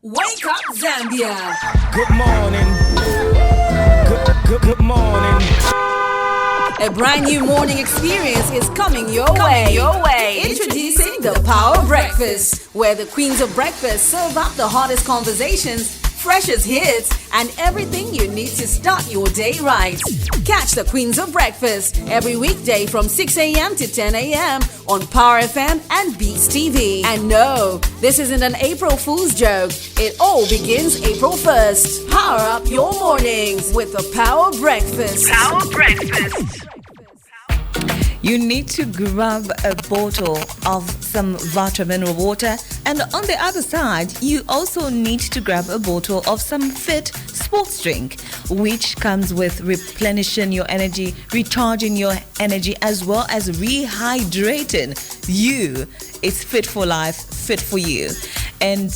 Wake up, Zambia. Good morning. Good morning. A brand new morning experience is coming your way. Introducing the Power Breakfast, where the queens of breakfast serve up the hottest conversations, freshest hits, and everything you need to start your day right. Catch the Queens of Breakfast every weekday from 6 a.m. to 10 a.m. on Power FM and Dstv. And no, this isn't an April Fool's joke. It all begins April 1st. Power up your mornings with the Power Breakfast. Power Breakfast. You need to grab a bottle of some Vatra mineral water, and on the other side, you also need to grab a bottle of some Fit sports drink, which comes with replenishing your energy, recharging your energy, as well as rehydrating you. It's fit for life, fit for you. And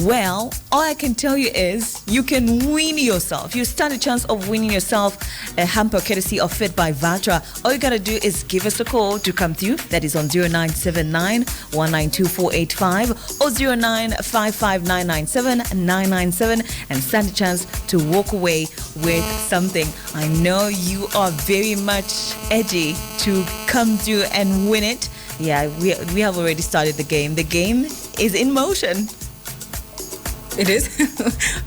well, all I can tell you is you can win yourself. You stand a chance of winning yourself a hamper courtesy of Fit by Vatra. All you gotta do is give us a call to come through. That is on 0979 192 or 0955 997 997 and stand a chance to walk away with something. I know you are very much edgy to come through and win it. Yeah, we have already started the game. The game is in motion. It is?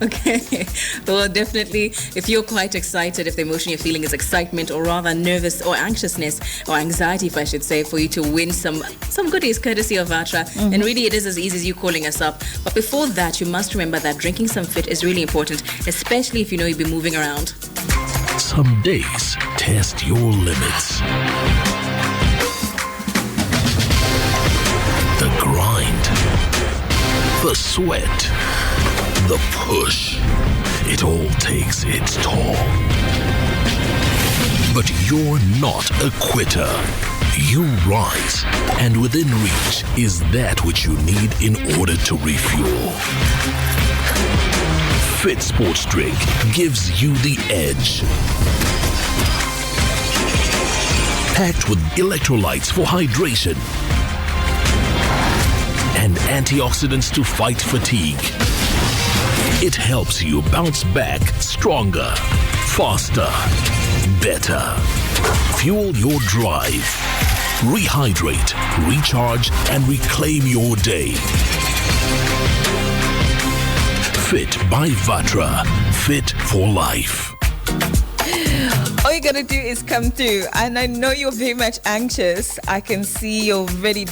Okay. Well, definitely, if you're quite excited, if the emotion you're feeling is excitement or rather nervous or anxiousness or anxiety, if I should say, for you to win some goodies courtesy of Vatra, then really it is as easy as you calling us up. But before that, you must remember that drinking some Fit is really important, especially if you know you'll be moving around. Some days test your limits. The grind, the sweat, the push, it all takes its toll. But you're not a quitter. You rise, and within reach is that which you need in order to refuel. Fit Sports Drink gives you the edge. Packed with electrolytes for hydration and antioxidants to fight fatigue. It helps you bounce back stronger, faster, better. Fuel your drive. Rehydrate, recharge, and reclaim your day. Fit by Vatra. Fit for life. All you gotta do is come through, and I know you're very much anxious. I can see you're ready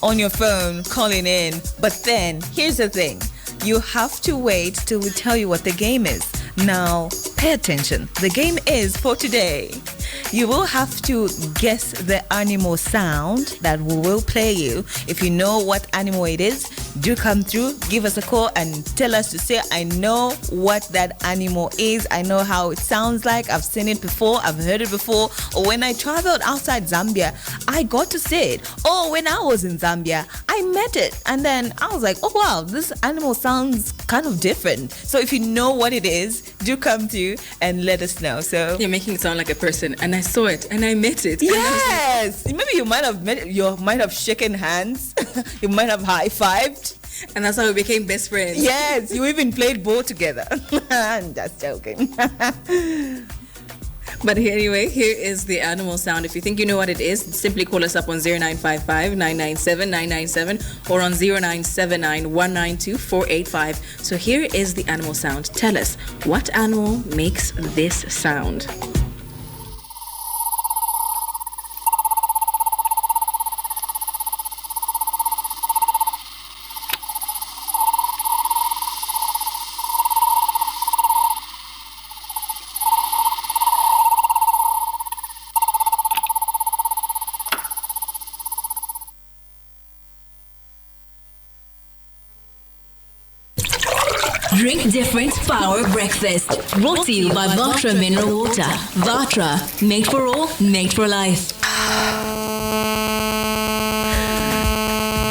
on your phone calling in, but then here's the thing. You have to wait till we tell you what the game is. Now, pay attention. The game is for today. You will have to guess the animal sound that we will play you. If you know what animal it is, do come through, give us a call and tell us to say, I know what that animal is. I know how it sounds like. I've seen it before. I've heard it before. Or when I traveled outside Zambia, I got to say it. Or when I was in Zambia, I met it. And then I was like, oh wow, this animal sounds kind of different. So if you know what it is, do come through and let us know. So you're making it sound like a person, and I saw it and I met it. Yes. Maybe you might have met it. You might have shaken hands. You might have high-fived. And that's how we became best friends. Yes, you even played ball together. I'm just joking. But anyway, here is the animal sound. If you think you know what it is, simply call us up on 0955 997 997 or on 0979 192 485. So here is the animal sound. Tell us, what animal makes this sound? Drink different Power Breakfast. Brought to you by Vatra Mineral Water. Vatra, made for all, made for life.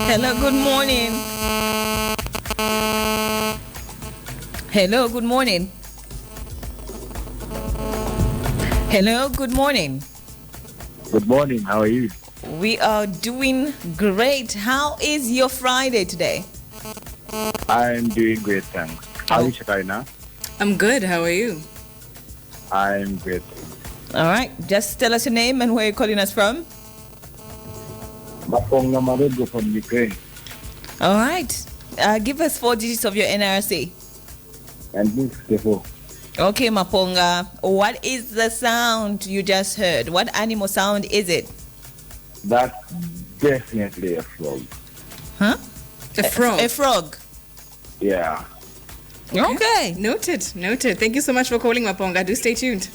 Hello, good morning. Hello, good morning. Hello, good morning. Good morning. How are you? We are doing great. How is your Friday today? I'm doing great, thanks. How are you, Shekinah? I'm good. How are you? I'm great. All right. Just tell us your name and where you're calling us from. Maponga Marego from Ukraine. All right. Give us 4 digits of your NRC. And this is the four. Okay, Maponga. What is the sound you just heard? What animal sound is it? That's definitely a frog. Huh? A frog. A frog. Yeah. Okay. Noted. Thank you so much for calling, Maponga. Do stay tuned.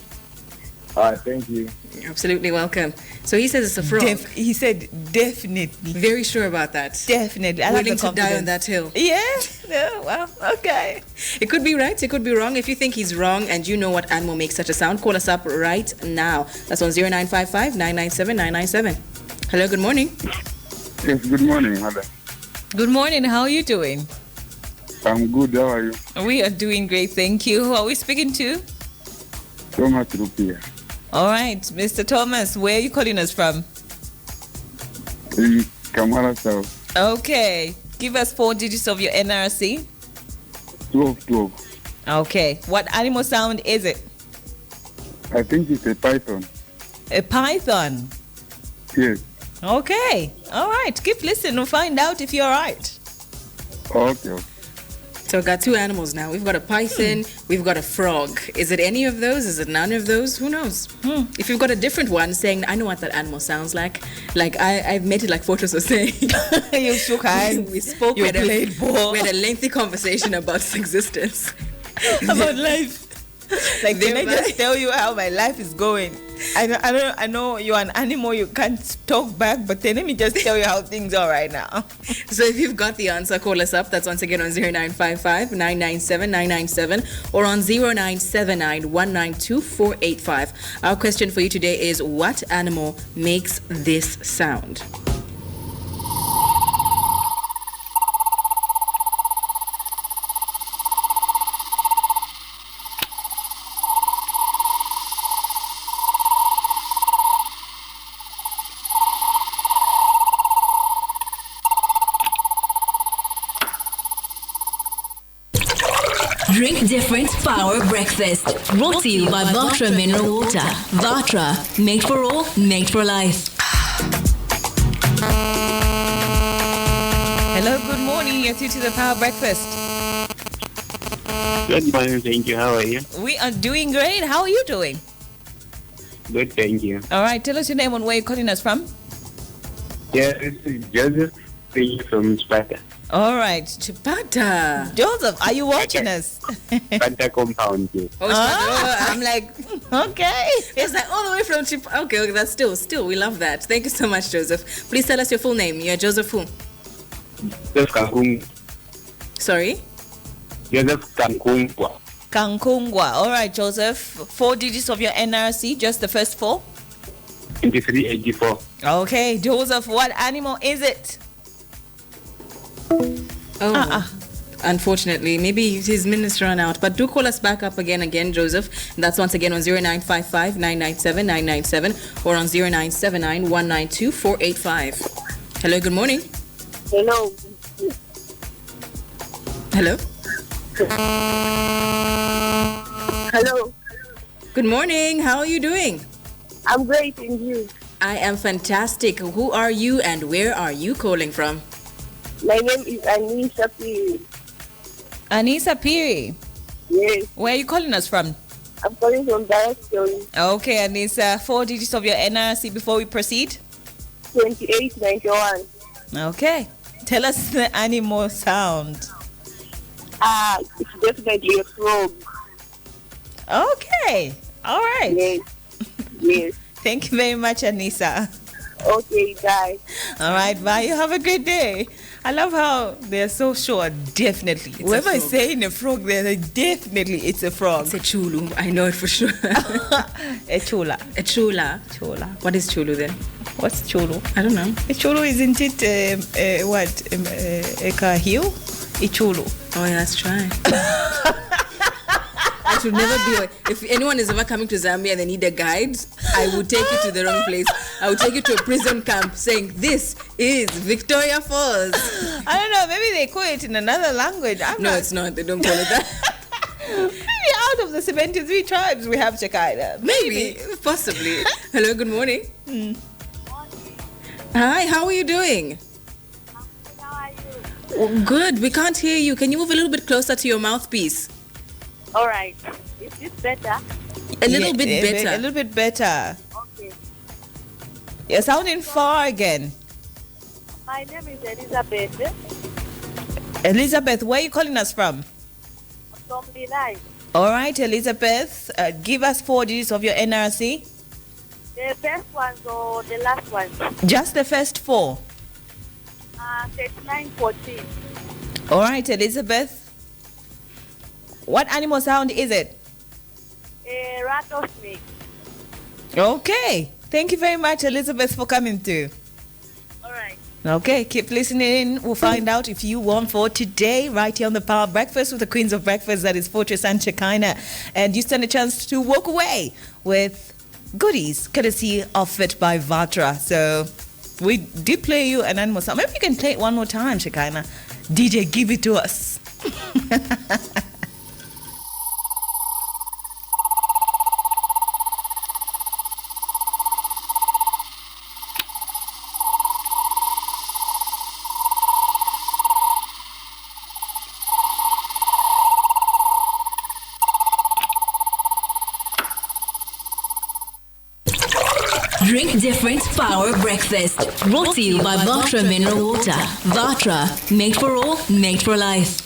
All right, thank you. You're absolutely welcome. So he says it's a frog. He said definitely. Very sure about that. Definitely. I like Willing the to die on confidence. that hill. Yes. No, well, okay. It could be right, it could be wrong. If you think he's wrong and you know what animal makes such a sound, call us up right now. That's on 0955 997 997. Hello, good morning. Yes, good morning, Mother. Good morning. How are you doing? I'm good. How are you? We are doing great. Thank you. Who are we speaking to? Thomas Rupia. All right. Mr. Thomas, where are you calling us from? In Kamara South. Okay. Give us 4 digits of your NRC. 12. Okay. What animal sound is it? I think it's a python. A python. Yes. Okay. All right. Keep listening. We'll find out if you're right. Okay. So we've got 2 animals now. We've got a python, we've got a frog. Is it any of those? Is it none of those? Who knows? If you've got a different one saying, I know what that animal sounds like I've met it like Fortrace was saying. You shook hands. We spoke, You we played ball. had a lengthy conversation about its existence. About life. Like, can I just tell you how my life is going? I know you're an animal, you can't talk back, but then let me just tell you how things are right now. So if you've got the answer, call us up. That's once again on 0955 997 997 or on 0979 192 485. Our question for you today is, what animal makes this sound? Drink different power breakfast. Brought to you by Vatra Mineral Water. Vatra, made for all, made for life. Hello, good morning. You're through to the Power Breakfast. Good morning, thank you. How are you? We are doing great. How are you doing? Good, thank you. All right, tell us your name and where you're calling us from. Yeah, this is Joseph from Sparta. All right. Chipata. Joseph, are you watching us? Sparta compound. Yes. I'm like, okay. It's like all the way from Chip. Okay, that's still, we love that. Thank you so much, Joseph. Please tell us your full name. You're Joseph who? Joseph Kankung. Sorry? Joseph Kankungwa. Kankungwa. All right, Joseph. 4 digits of your NRC, just the first 4. 2384. Okay, Joseph, what animal is it? Oh, unfortunately, maybe his minutes run out. But do call us back up again, Joseph. That's once again on 0955 997 997 or on 0979 192 485. Hello, good morning. Hello. Hello. Hello. Good morning. How are you doing? I'm great, and you? I am fantastic. Who are you and where are you calling from? My name is Anisa Piri. Anisa Piri. Yes, Where are you calling us from? I'm calling from Direction Okay, Anisa. 4 digits of your NRC before we proceed. 2891. Okay. Tell us the animal sound. It's definitely a frog. Okay. All right. Yes. Yes. Thank you very much, Anisa. Okay, bye. All right, bye. You have a great day. I love how they're so sure, definitely. Whoever is saying a frog, they're like, definitely it's a frog. It's a chulu. I know it for sure. A chula. A chula. Chula. What is chulu then? What's chulu? I don't know. A chulu, isn't it, a kahil? A chulu. Oh, yeah, let's try. I should never be. If anyone is ever coming to Zambia and they need a guide, I would take you to the wrong place. I would take you to a prison camp saying, this is Victoria Falls. I don't know, maybe they call it in another language. It's not. They don't call it that. Maybe out of the 73 tribes we have Shekinah. Maybe. Possibly. Hello, good morning. Hi, how are you doing? How are you? Oh, good. We can't hear you. Can you move a little bit closer to your mouthpiece? All right. Is this better? A little bit better. A little bit better. Okay. You're sounding far again. My name is Elizabeth. Elizabeth, where are you calling us from? From the line. All right, Elizabeth, give us 4 digits of your NRC. The first one or the last one? Just the first 4. 3914. All right, Elizabeth. What animal sound is it? A rattlesnake. Okay. Thank you very much, Elizabeth, for coming through. All right. Okay, keep listening. We'll find out if you won for today right here on the Power Breakfast with the Queens of Breakfast, that is Fortrace and Shekinah. And you stand a chance to walk away with goodies courtesy of Fit by Vatra. So we did play you an animal sound. Maybe you can play it one more time, Shekinah. DJ, give it to us. Drink different Power Breakfast. Brought to you by Vatra Mineral Water. Vatra, made for all, made for life.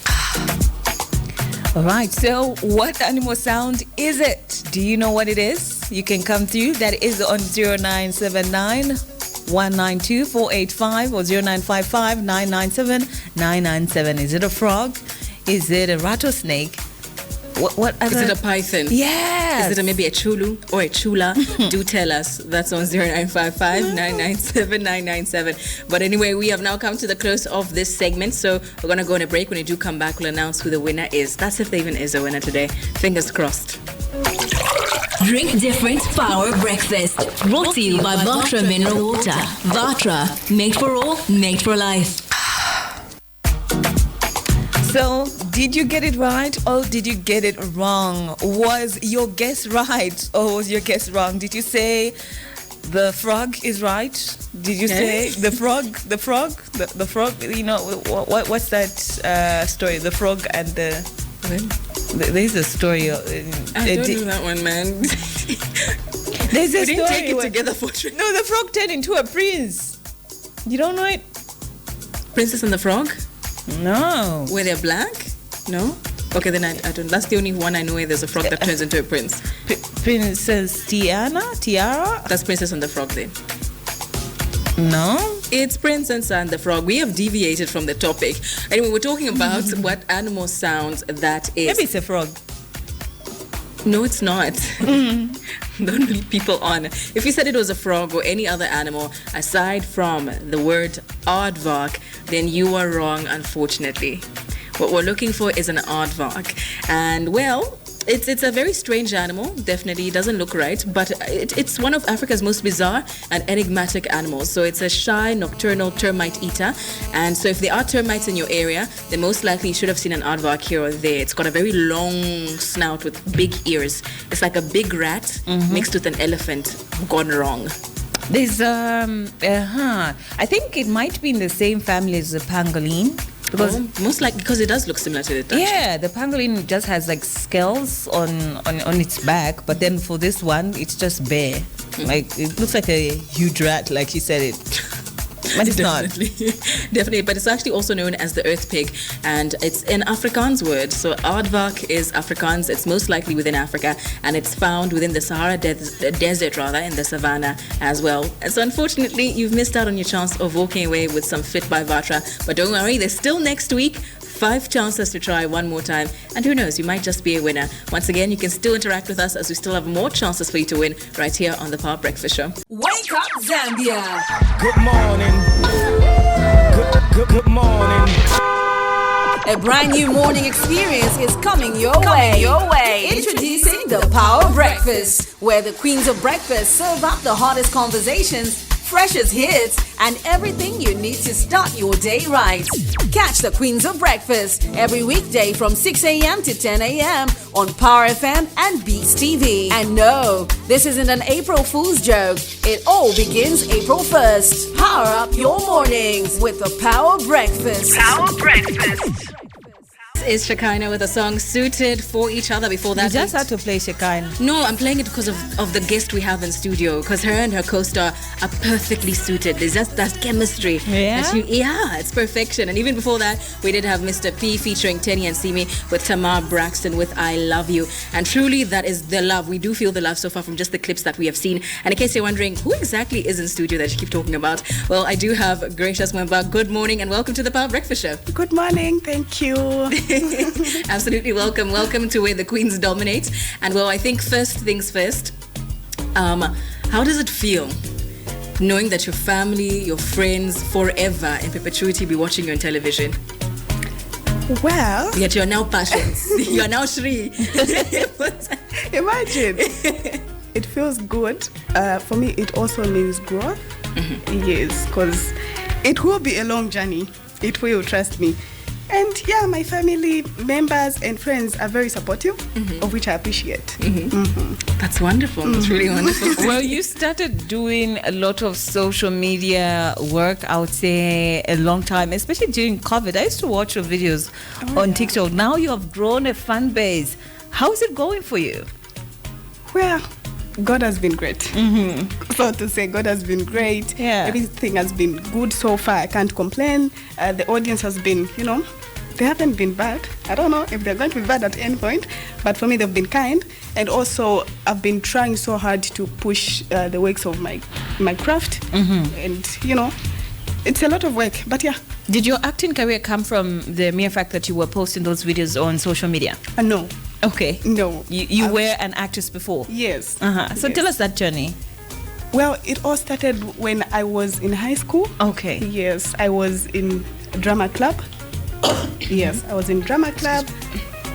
All right, so what animal sound is it? Do you know what it is? You can come through. That is on 0979 192 485 or 0955 997 997. Is it a frog? Is it a rattlesnake? What other? Is it a python? Yes. Is it maybe a chulu or a chula? Do tell us. That's on 0955 997 997. But anyway, we have now come to the close of this segment. So we're going to go on a break. When we do come back, we'll announce who the winner is. That's if there even is a winner today. Fingers crossed. Drink different Power Breakfast. Brought to you by Vatra Mineral Water. Vatra, made for all, made for life. So, did you get it right or did you get it wrong? Was your guess right or was your guess wrong? Did you say the frog is right? Did you say the frog? The frog? You know, what's that story? The frog and the... There's a story. I don't know that one, man. There's a we story. didn't take it together for sure. No, the frog turned into a prince. You don't know it? Princess and the Frog? No. Where they're black? No? Okay, then I don't. That's the only one I know where there's a frog that turns into a prince. Princess Tiara? That's Princess and the Frog then. No? It's Princess and the Frog. We have deviated from the topic. Anyway, we're talking about what animal sounds that is. Maybe it's a frog. No, it's not. Don't lead people on. If you said it was a frog or any other animal aside from the word aardvark, then you are wrong, unfortunately. What we're looking for is an aardvark. And well, it's a very strange animal. Definitely, it doesn't look right, but it's one of Africa's most bizarre and enigmatic animals. So it's a shy, nocturnal termite eater. And so if there are termites in your area, then most likely you should have seen an aardvark here or there. It's got a very long snout with big ears. It's like a big rat mixed with an elephant gone wrong. There's I think it might be in the same family as the pangolin. Because most likely because it does look similar to it. Yeah, the pangolin just has like scales on its back, but then for this one, it's just bare. Like it looks like a huge rat, like you said it. But it's Definitely, but it's actually also known as the earth pig, and it's an Afrikaans word. So aardvark is Afrikaans. It's most likely within Africa, and it's found within the Sahara desert, rather, in the savannah as well. And so unfortunately, you've missed out on your chance of walking away with some Fit by Vatra. But don't worry, there's still next week. 5 chances to try one more time, and who knows, you might just be a winner. Once again, you can still interact with us as we still have more chances for you to win right here on the Power Breakfast Show. Wake up, Zambia. Good morning. Good morning. A brand new morning experience is coming your way. Introducing the Power Breakfast, where the queens of breakfast serve up the hottest conversations, freshest hits, and everything you need to start your day right. Catch the Queens of Breakfast every weekday from 6 a.m. to 10 a.m. on Power FM and Dstv. And no, this isn't an April Fool's joke. It all begins April 1st. Power up your mornings with the Power Breakfast. Is Shekinah with a song Suited for Each Other. Before that, You just had to play Shekinah. No, I'm playing it because of the guest we have in studio, because her and her co-star are perfectly suited. There's just that chemistry. Yeah? It's perfection. And even before that, we did have Mr. P featuring Tenny and Simi with Tamar Braxton with I Love You. And truly, that is the love. We do feel the love so far from just the clips that we have seen. And in case you're wondering, who exactly is in studio that you keep talking about? Well, I do have Gracious Mwemba. Good morning and welcome to the Power Breakfast Show. Good morning. Thank you. Absolutely welcome to where the queens dominate. And well, I think first things first, how does it feel knowing that your family, your friends forever in perpetuity be watching you on television? Well, Yet you're now passions. You're now Shri. imagine. It feels good. For me, it also means growth. Yes, because it will be a long journey. It will, trust me. And yeah, my family members and friends are very supportive, of which I appreciate. That's wonderful. That's really wonderful. Well, you started doing a lot of social media work, I would say, a long time, especially during COVID. I used to watch your videos on TikTok. Now you have grown a fan base. How is it going for you? Well, God has been great. So to say, God has been great. Yeah. Everything has been good so far. I can't complain. The audience has been, they haven't been bad. I don't know if they're going to be bad at any point, but for me, they've been kind. And also, I've been trying so hard to push the works of my craft. And, it's a lot of work, but yeah. Did your acting career come from the mere fact that you were posting those videos on social media? No. Okay. No. You were an actress before? Yes. So tell us that journey. Well, it all started when I was in high school. Okay. Yes, I was in a drama club. Yes, I was in drama club.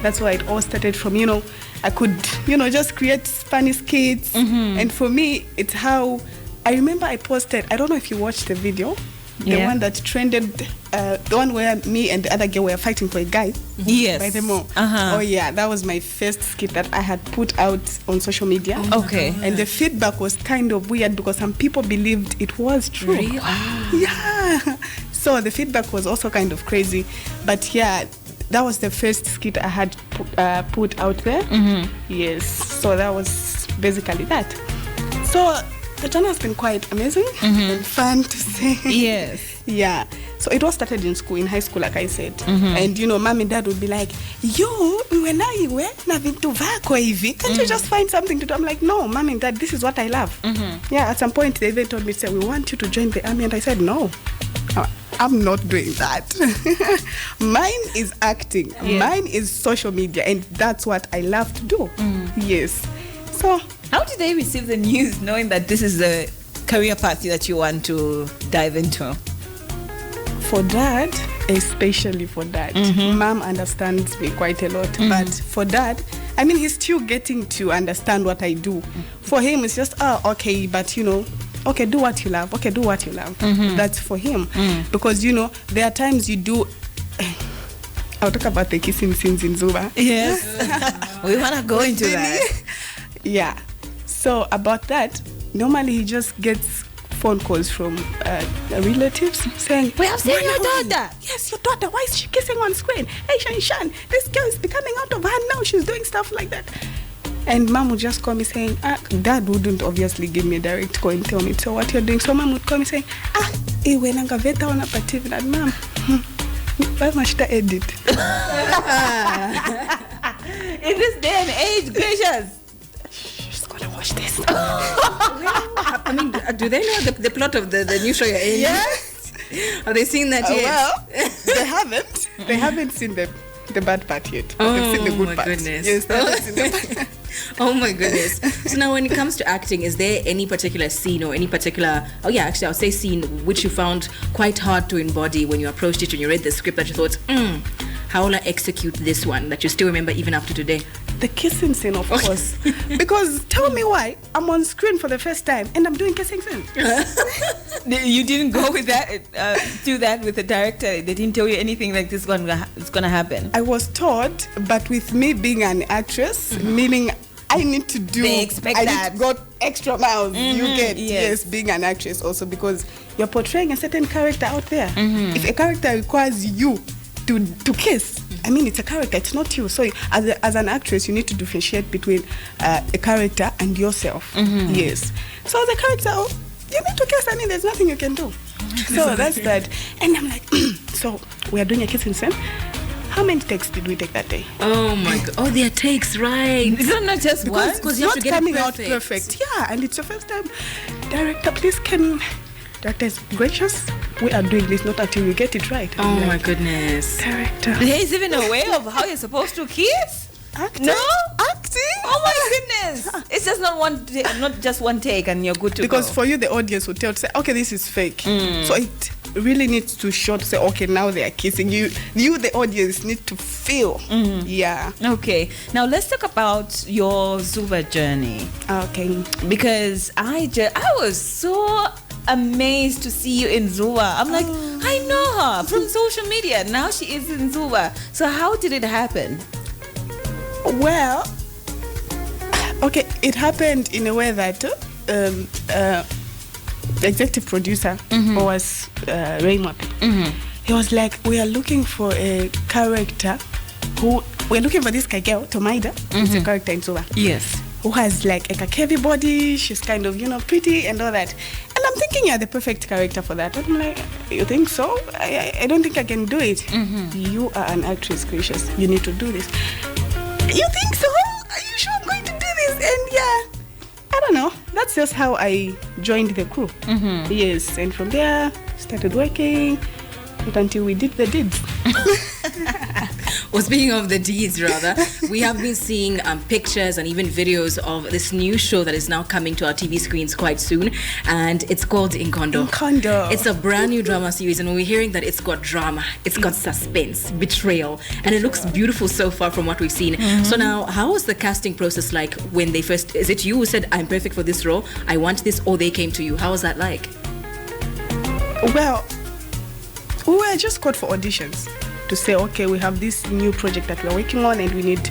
That's why it all started from, I could, just create funny skits. And for me, it's how, I remember I posted, I don't know if you watched the video, the one that trended, the one where me and the other girl were fighting for a guy. Yes. By the mall. Oh yeah, that was my first skit that I had put out on social media. Okay. And the feedback was kind of weird because some people believed it was true. Really? Yeah. So the feedback was also kind of crazy. But yeah, that was the first skit I had put out there. Yes. So that was basically that. So the journey has been quite amazing and fun to say. Yes. Yeah. So it all started in school, in high school, like I said. And, mom and dad would be like, when I went na vitu vako hivi, can't you just find something to do? I'm like, no, mom and dad, this is what I love. Yeah, at some point, they even told me, say, we want you to join the army. And I said, no, I'm not doing that. Mine is acting. Yes. Mine is social media. And that's what I love to do. Yes. So how did they receive the news knowing that this is the career path that you want to dive into? For dad, especially for dad, mom understands me quite a lot. But for dad, I mean, he's still getting to understand what I do. For him, it's just, okay, but okay, do what you love. Okay, do what you love. That's for him. Because, there are times you do... I'll talk about the kissing scenes in Zuba. Yes. We want to go into that. Yeah. So about that, normally he just gets phone calls from relatives saying, we have seen your daughter. Yes, your daughter. Why is she kissing on screen? Hey, Shan, this girl is becoming out of hand now. She's doing stuff like that. And mom would just call me saying, dad wouldn't obviously give me a direct call and tell me, so what you're doing. So mom would call me saying, iwe nangaveta wana pative na mom. Why must I edit? In this day and age, Gracious. She's gonna watch this. I mean, do they know the plot of the new show you're in? Yes. Are they seen that yet? Well, they haven't. They haven't seen the bad part yet. Oh, they've seen the good my part. goodness. Yes, they haven't seen the bad. Oh my goodness. So now when it comes to acting, is there any particular scene or any particular, I'll say scene which you found quite hard to embody when you approached it and you read the script that you thought, how will I execute this one that you still remember even up to today? The kissing scene, of course. Because tell me why. I'm on screen for the first time and I'm doing kissing scene. You didn't go with that, do that with the director. They didn't tell you anything like this is gonna happen. I was taught, but with me being an actress, meaning I need to do. They expect I that. need to go extra miles. You get yes, being an actress also because you're portraying a certain character out there. If a character requires you to kiss, I mean, it's a character, it's not you. So as an actress, you need to differentiate between a character and yourself. Yes. So as a character, you need to kiss. I mean, there's nothing you can do. So that's that. And I'm like, so we are doing a kissing scene. How many takes did we take that day? Oh my God. Oh, there are takes, right. It's not just one. Because you have to get coming out perfect. Yeah, and it's your first time. Director, please can... Director is gracious. We are doing this not until you get it right. Oh my goodness. Director. There is even a way of how you're supposed to kiss? Acting? No? Acting? Oh my goodness. It's just not just one take and you're good to because go. For you, the audience will tell to say, okay, this is fake. So it really needs to show to say, okay, now they are kissing. You the audience, need to feel. Yeah. Okay. Now let's talk about your Zuba journey. Okay. Because I was so amazed to see you in Zuba. I'm like, I know her from social media. Now she is in Zuba. So how did it happen? Well, okay, it happened in a way that the executive producer was Raymond. He was like, we are looking for a character we're looking for this girl, Tomaida, who's a character in Zuba. Yes. Who has like a heavy body, she's kind of, pretty and all that. And I'm thinking you're the perfect character for that. And I'm like, you think so? I don't think I can do it. You are an actress, gracious. You need to do this. You think so? Are you sure I'm going to do this? And yeah, I don't know. That's just how I joined the crew. Yes, and from there, started working until we did the deeds. Well, speaking of the deeds, rather, we have been seeing pictures and even videos of this new show that is now coming to our TV screens quite soon, and it's called Inkondo. Inkondo. It's a brand new drama series, and we're hearing that it's got drama, it's got suspense, betrayal, and it looks beautiful so far from what we've seen. So now, how was the casting process like when they first... Is it you who said, I'm perfect for this role, I want this, or they came to you? How was that like? Well, we were just called for auditions to say, okay, we have this new project that we're working on and we need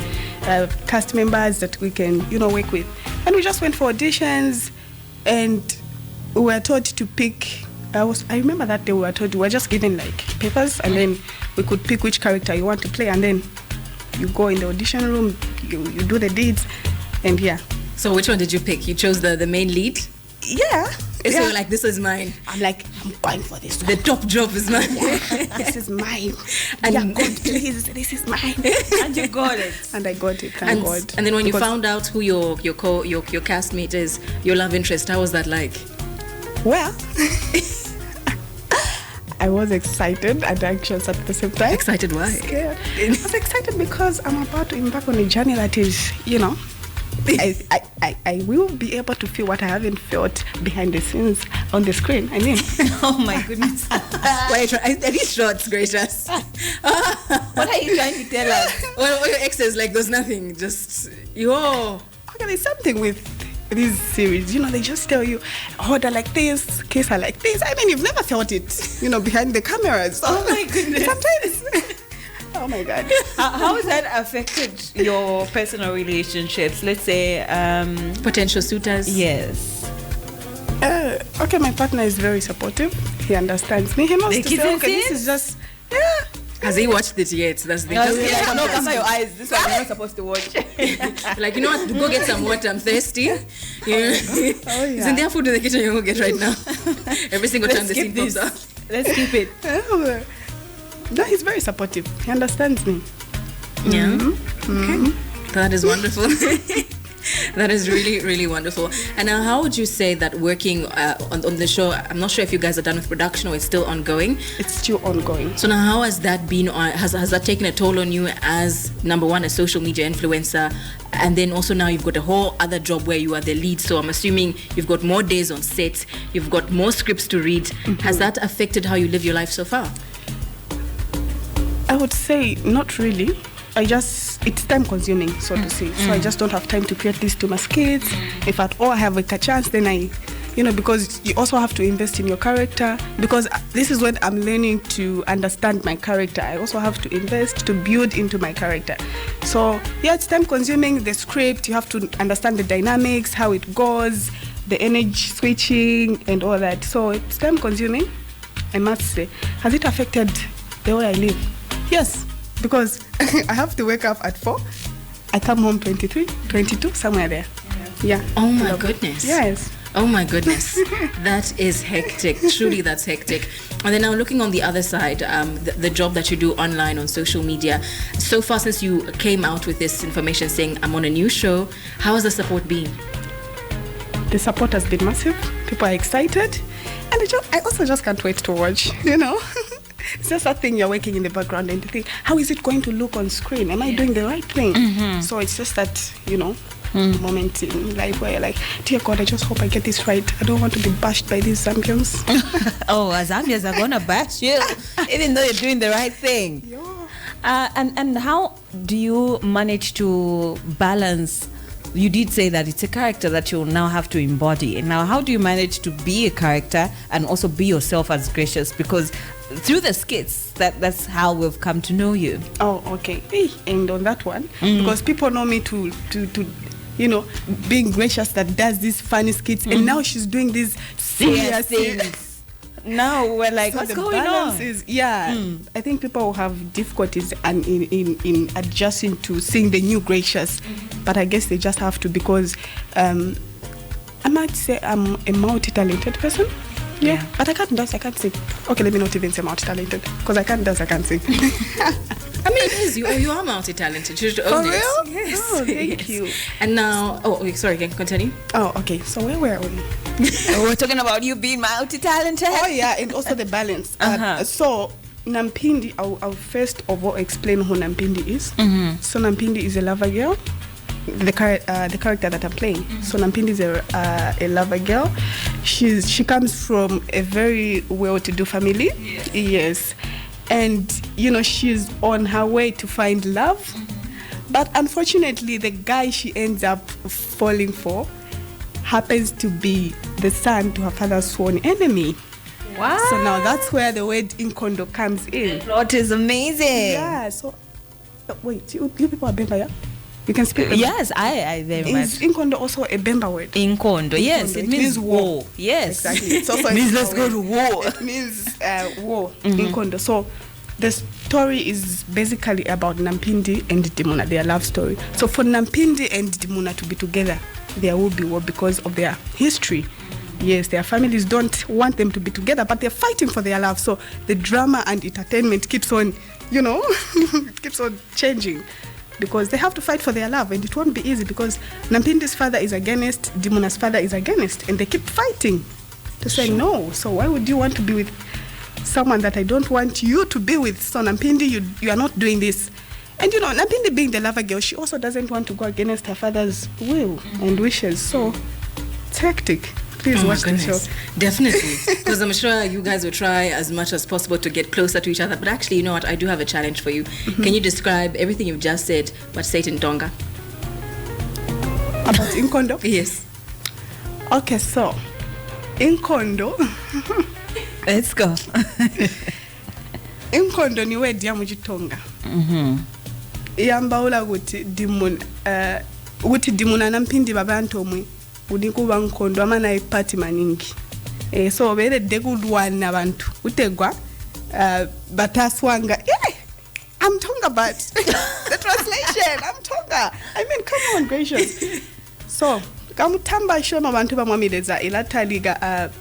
cast members that we can, work with. And we just went for auditions and we were told to pick, I remember that day we were just given like papers and then we could pick which character you want to play and then you go in the audition room, you do the deeds and yeah. So which one did you pick? You chose the main lead? Yeah. So you're like, this is mine. I'm like, I'm going for this one. The top job is mine. This is mine. And yeah, God, please, this is mine. And you got it. And I got it, thank God. And then when you found out who your castmate is, your love interest, how was that like? Well, I was excited and anxious at the same time. Excited why? Scared. I was excited because I'm about to embark on a journey that is, I will be able to feel what I haven't felt behind the scenes on the screen. I mean, oh my goodness. Wait, are these shots, gracious? What are you trying to tell us? Well, your exes, like, there's nothing, just, Okay, there's something with these series, they just tell you, order like this, kiss her like this. I mean, you've never felt it, behind the cameras. Oh my goodness. Sometimes. Oh my God. How has that affected your personal relationships? Let's say potential suitors. Yes. Okay, my partner is very supportive. He understands me. He knows to say, okay, this is just Has he watched it yet? That's the thing. No, cover your eyes. This one you're not supposed to watch. Like, you know what? Go get some water. I'm thirsty. Isn't there food in the kitchen you go get right now? Every single time the scene pops up. Let's keep it. No, he's very supportive. He understands me. Yeah. Okay. That is wonderful. That is really, really wonderful. And now, how would you say that working on the show, I'm not sure if you guys are done with production or it's still ongoing? It's still ongoing. So now, how has that been has that taken a toll on you as, number one, a social media influencer, and then also now you've got a whole other job where you are the lead, so I'm assuming you've got more days on set, you've got more scripts to read. Has that affected how you live your life so far? I would say not really. It's time consuming, so to say. So I just don't have time to create these too much skits. If at all I have a chance, then I, because you also have to invest in your character, because this is when I'm learning to understand my character. I also have to invest to build into my character. So yeah, it's time consuming. The script, you have to understand the dynamics, how it goes, the energy switching and all that. So it's time consuming, I must say. Has it affected the way I live? Yes, because I have to wake up at 4. I come home 23, 22, somewhere there. Yeah. Oh my goodness. Yes. Oh my goodness. That is hectic. Truly, that's hectic. And then now looking on the other side, the job that you do online on social media. So far since you came out with this information saying, I'm on a new show, how has the support been? The support has been massive. People are excited. And I also just can't wait to watch, It's just that thing you're working in the background and you think, how is it going to look on screen? Am I doing the right thing? So it's just that, moment in life where you're like, dear God, I just hope I get this right. I don't want to be bashed by these Zambians. Oh, Zambians are going to bash you, even though you're doing the right thing. Yeah. And how do you manage to balance? You did say that it's a character that you'll now have to embody. And now how do you manage to be a character and also be yourself as Gracious? Because through the skits, that's how we've come to know you. Oh, okay. And on that one, because people know me to being Gracious that does these funny skits, and now she's doing these serious things. Now we're like, so what's the going balance on? Is, I think people will have difficulties in adjusting to seeing the new Gracious, but I guess they just have to, because I might say I'm a multi-talented person. Yeah, but I can't dance, I can't sing. Okay, let me not even say multi-talented, because I can't dance, I can't sing. I mean, it is. You are multi-talented. You should own For it. real? Yes. Oh, thank you. And now, sorry, can you continue? Oh, okay. So where were we? We're talking about you being multi-talented. Oh, yeah, and also the balance. So Nampindi, I'll first of all explain who Nampindi is. So Nampindi is a lover girl. The character that I'm playing. So Nampindi is a lover girl. She comes from a very well-to-do family. Yes. And she's on her way to find love, but unfortunately the guy she ends up falling for happens to be the son to her father's sworn enemy. Wow. So now that's where the word Inkondo comes in. The plot is amazing. Yeah. So wait, you people are Bemba, yeah? You can speak Bemba? Yes, I very much. Is Inkondo also a Bemba word? Inkondo, yes, it means war. Yes. Exactly. It's also it means let's go to war. It means war, Inkondo. So the story is basically about Nampindi and Dimuna, their love story. So for Nampindi and Dimuna to be together, there will be war because of their history. Yes, their families don't want them to be together, but they're fighting for their love. So the drama and entertainment keeps on, it keeps on changing, because they have to fight for their love, and it won't be easy because Nampindi's father is against, Dimuna's father is against, and they keep fighting to say no. So why would you want to be with someone that I don't want you to be with? So Nampindi, you are not doing this. And Nampindi being the lover girl, she also doesn't want to go against her father's will and wishes. So it's hectic. Please watch the show. Definitely. Because I'm sure you guys will try as much as possible to get closer to each other. But actually, you know what? I do have a challenge for you. Can you describe everything you've just said, but say it in Tonga? About Inkondo? Yes. Okay, so Inkondo. Let's go. Inkondo ni word ya mujitonga. Yambaula kuti dimuna Nampindi babantu omwe udikuba nkondo amana ipati maningi. So bere dekulwana abantu utegwa bataswanga. I'm Tonga, but the translation, I'm Tonga. I mean, come on, Gracious. So kamutamba shoma abantu bamwamileza ilataliga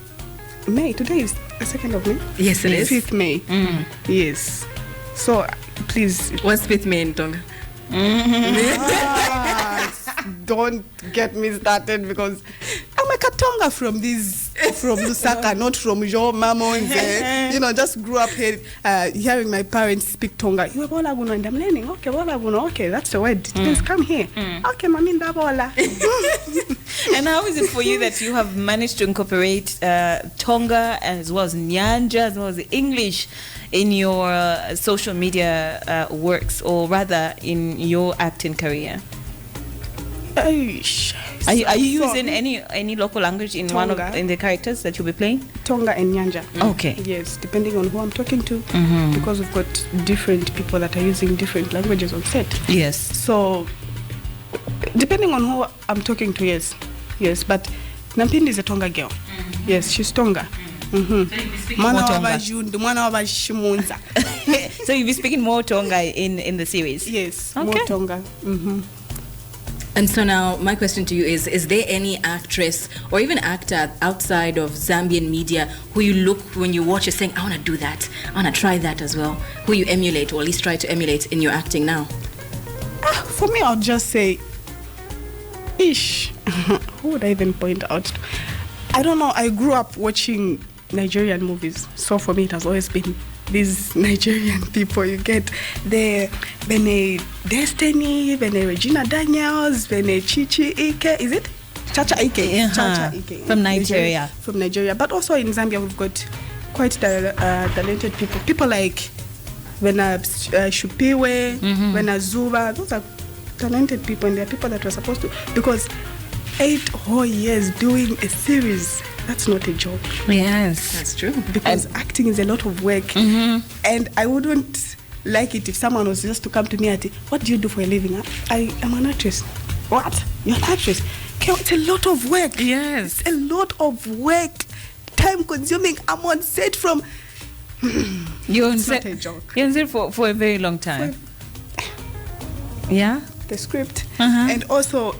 May. Today is the 2nd of May. Yes, it is. 5th May. Yes. So please. What's 5th May in Tonga? Don't get me started, because I'm a Katonga from Lusaka, not from Jo Mamonze. Just grew up here, hearing my parents speak Tonga. You bola guno, and I'm learning. Okay, bola guno. Okay, that's the word. Please come here. Okay, maminda bola. And how is it for you that you have managed to incorporate Tonga as well as Nyanja as well as English in your social media works, or rather in your acting career? Are you using any local language in in the characters that you'll be playing? Tonga and Nyanja. Okay. Yes, depending on who I'm talking to, because we've got different people that are using different languages on set. Yes. So, depending on who I'm talking to, yes. But Nampindi is a Tonga girl. Yes, she's Tonga. So you'll be speaking more Tonga in the series? Yes, okay. More Tonga. And so now my question to you is there any actress or even actor outside of Zambian media who you look, when you watch, you're saying, I want to do that, I want to try that as well, who you emulate or at least try to emulate in your acting now? For me, I'll just say, who would I even point out to? I don't know, I grew up watching Nigerian movies, so for me it has always been these Nigerian people. You get the Bene Destiny, Bene Regina Daniels, Bene Chichi Ike, is it? Chacha Ike. Chacha Ike. From Nigeria. From Nigeria. But also in Zambia we've got quite talented people. People like Bena Shupiwe, Bena Zuba. Those are talented people, and they're people that were supposed to, because 8 whole years doing a series, that's not a joke. Yes, that's true. Because acting is a lot of work, and I wouldn't like it if someone was just to come to me and say, what do you do for a living? I am an actress. What? You're an actress? Okay, it's a lot of work. Yes. It's a lot of work. Time consuming. I'm on set from... You're on it's set, not a joke. You're on set for a very long time. Yeah? The script. And also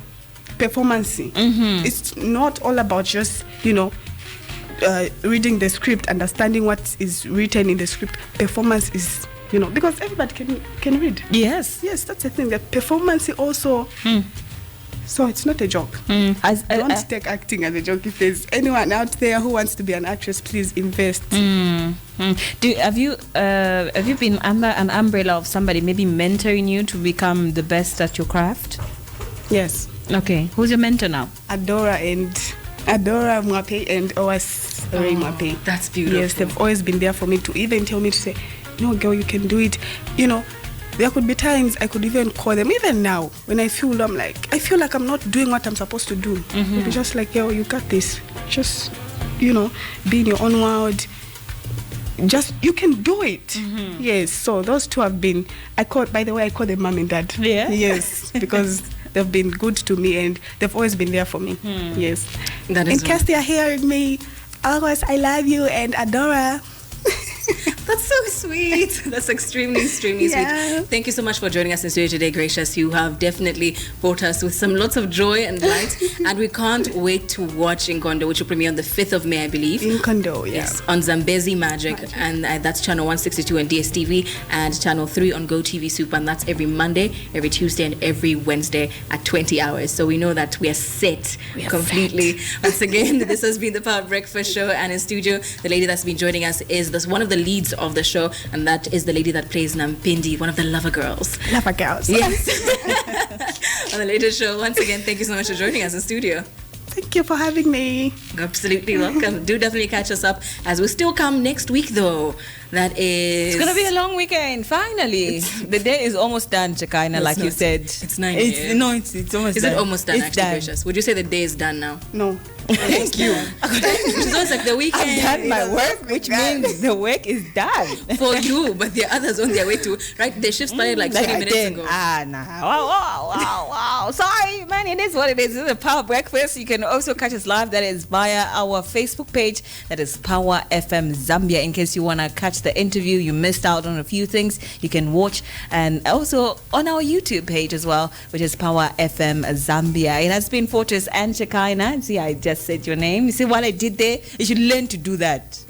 performancing. It's not all about just, reading the script, understanding what is written in the script. Performance is, because everybody can read. Yes. Yes, that's the thing. That performance also... So it's not a joke. Don't take acting as a joke. If there's anyone out there who wants to be an actress, please invest. Have you been under an umbrella of somebody maybe mentoring you to become the best at your craft? Yes. Okay. Who's your mentor now? Adora Mwape and Owas Ray Mwape. That's beautiful. Yes, they've always been there for me to even tell me to say, no, girl, you can do it. There could be times I could even call them, even now, when I feel like I'm not doing what I'm supposed to do. They'll be just like, yo, you got this. Just, be in your own world. Just, you can do it. Yes, so those two have been, by the way, I call them mom and dad. Yeah? Yes, because they've been good to me and they've always been there for me. Yes. That is in case they are hearing me, always I love you and Adora. That's so sweet. That's extremely sweet. Thank you so much for joining us in studio today, Gracious. You have definitely brought us with lots of joy and light. And we can't wait to watch Inkondo, which will premiere on the 5th of May, I believe. Inkondo, yes. On Zambezi Magic. And that's channel 162 on Dstv and channel 3 on Gotv Super. And that's every Monday, every Tuesday, and every Wednesday at 20 hours. So we know that we are set completely. Once again, this has been the Power Breakfast Show. And in studio, the lady that's been joining us is one of the leads of the show, and that is the lady that plays Nampindi, one of the lover girls. Lover girls. Yes. On the latest show. Once again, thank you so much for joining us in studio. Thank you for having me. Absolutely welcome. Do definitely catch us up as we still come next week, though. That is... It's going to be a long weekend, finally. The day is almost done, Shekinah, like you said. It's 9 No, it's almost done. Is it almost done, it's actually, done. Gracious? Would you say the day is done now? No. Thank you. It's always like the weekend. I've done my work, which means the work is done. For you, but the others on their way to, right? The shift started like 20 minutes ago. Wow. Sorry, man, it is what it is. This is a Power Breakfast. You can also catch us live. That is via our Facebook page. That is Power FM Zambia. In case you want to catch the interview, you missed out on a few things, you can watch. And also on our YouTube page as well, which is Power FM Zambia. It has been Fortrace and Shekinah. See, I just said your name. You see what I did there? You should learn to do that.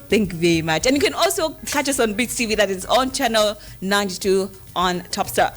Thank you very much. And you can also catch us on Dstv. That is on channel 92 on Topstar.